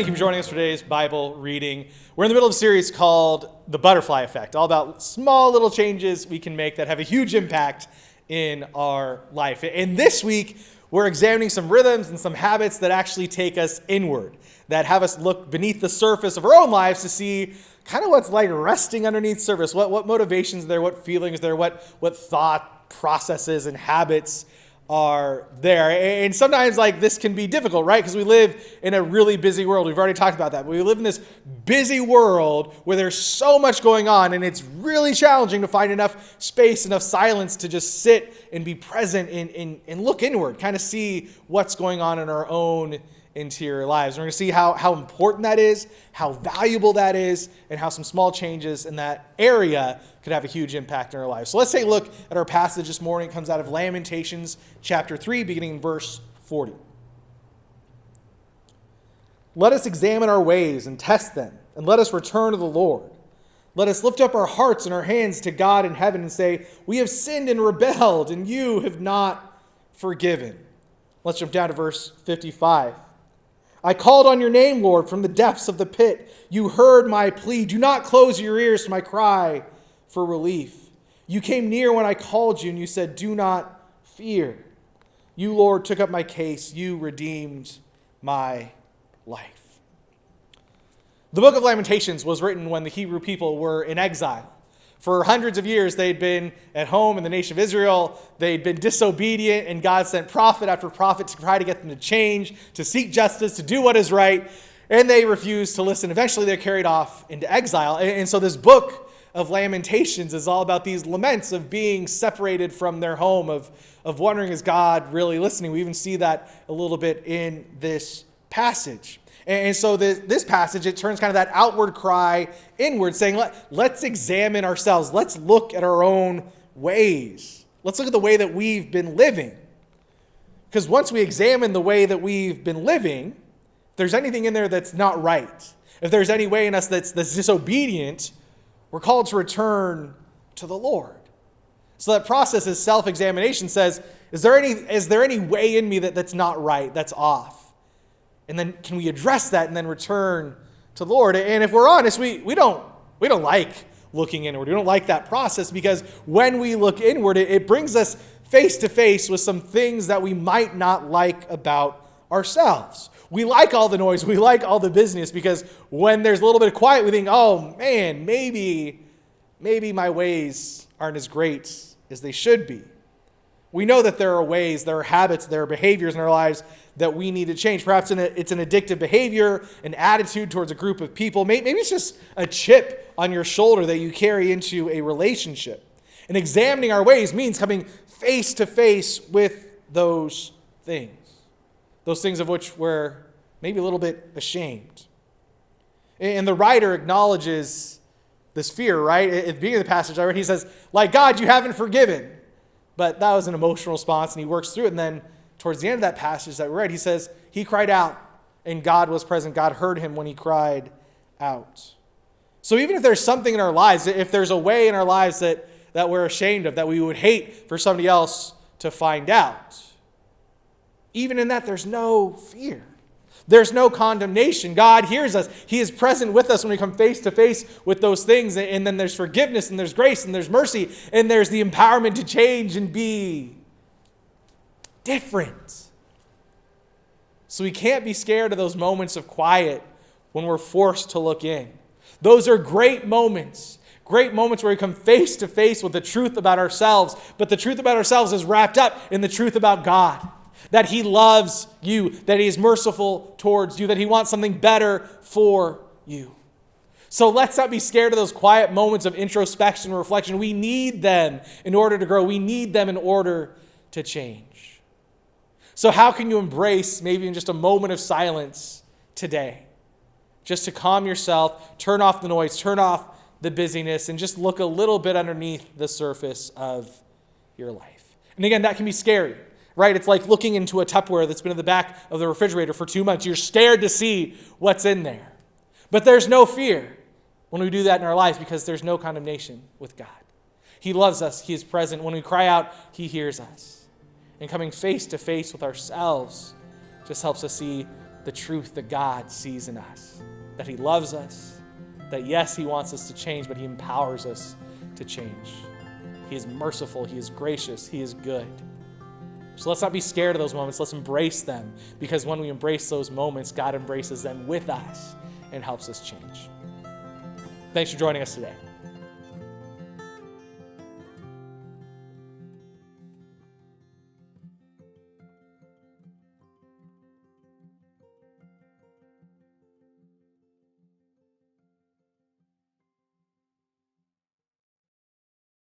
Thank you for joining us for today's Bible reading. We're in the middle of a series called The Butterfly Effect, all about small little changes we can make that have a huge impact in our life. And this week, we're examining some rhythms and some habits that actually take us inward, that have us look beneath the surface of our own lives to see kind of what's like resting underneath the surface, what motivations are there, what feelings are there, what thought processes and habits are there. And sometimes this can be difficult, right? Because we live in a really busy world. We've already talked about that. But we live in this busy world where there's so much going on, and it's really challenging to find enough space, enough silence to just sit and be present and look inward, kind of see what's going on in our own interior lives. We're going to see how important that is, how valuable that is, and how some small changes in that area could have a huge impact in our lives. So let's take a look at our passage this morning. It comes out of Lamentations chapter 3, beginning in verse 40. Let us examine our ways and test them, and let us return to the Lord. Let us lift up our hearts and our hands to God in heaven and say, we have sinned and rebelled, and you have not forgiven. Let's jump down to verse 55. I called on your name, Lord, from the depths of the pit. You heard my plea. Do not close your ears to my cry for relief. You came near when I called you, and you said, do not fear. You, Lord, took up my case. You redeemed my life. The book of Lamentations was written when the Hebrew people were in exile. For hundreds of years, they'd been at home in the nation of Israel. They'd been disobedient, and God sent prophet after prophet to try to get them to change, to seek justice, to do what is right, and they refused to listen. Eventually, they're carried off into exile. And so this book of Lamentations is all about these laments of being separated from their home, of wondering, is God really listening? We even see that a little bit in this passage. And so this passage, it turns kind of that outward cry inward, saying, let's examine ourselves. Let's look at our own ways. Let's look at the way that we've been living. Because once we examine the way that we've been living, if there's anything in there that's not right, if there's any way in us that's disobedient, we're called to return to the Lord. So that process is self-examination, says, is there any way in me that's not right, that's off? And then can we address that and then return to the Lord? And if we're honest, we don't like looking inward. We don't like that process, because when we look inward, it brings us face to face with some things that we might not like about ourselves. We like all the noise. We like all the business, because when there's a little bit of quiet, we think, oh man, maybe my ways aren't as great as they should be. We know that there are ways, there are habits, there are behaviors in our lives that we need to change. Perhaps it's an addictive behavior, an attitude towards a group of people. Maybe it's just a chip on your shoulder that you carry into a relationship. And examining our ways means coming face to face with those things of which we're maybe a little bit ashamed. And the writer acknowledges this fear, right? At the beginning of the passage I read, he says, like God, you haven't forgiven. But that was an emotional response, and he works through it. And then towards the end of that passage that we read, he says, he cried out, and God was present. God heard him when he cried out. So even if there's something in our lives, if there's a way in our lives that we're ashamed of, that we would hate for somebody else to find out, even in that, there's no fear. There's no condemnation. God hears us. He is present with us when we come face to face with those things. And then there's forgiveness, and there's grace, and there's mercy, and there's the empowerment to change and be different. So we can't be scared of those moments of quiet when we're forced to look in. Those are great moments where we come face to face with the truth about ourselves. But the truth about ourselves is wrapped up in the truth about God. That he loves you, that he is merciful towards you, that he wants something better for you. So let's not be scared of those quiet moments of introspection and reflection. We need them in order to grow. We need them in order to change. So how can you embrace maybe in just a moment of silence today? Just to calm yourself, turn off the noise, turn off the busyness, and just look a little bit underneath the surface of your life. And again, that can be scary. Right? It's like looking into a Tupperware that's been in the back of the refrigerator for 2 months. You're scared to see what's in there. But there's no fear when we do that in our lives, because there's no condemnation with God. He loves us. He is present. When we cry out, he hears us. And coming face to face with ourselves just helps us see the truth that God sees in us, that he loves us, that yes, he wants us to change, but he empowers us to change. He is merciful, he is gracious, he is good. So let's not be scared of those moments. Let's embrace them, because when we embrace those moments, God embraces them with us and helps us change. Thanks for joining us today.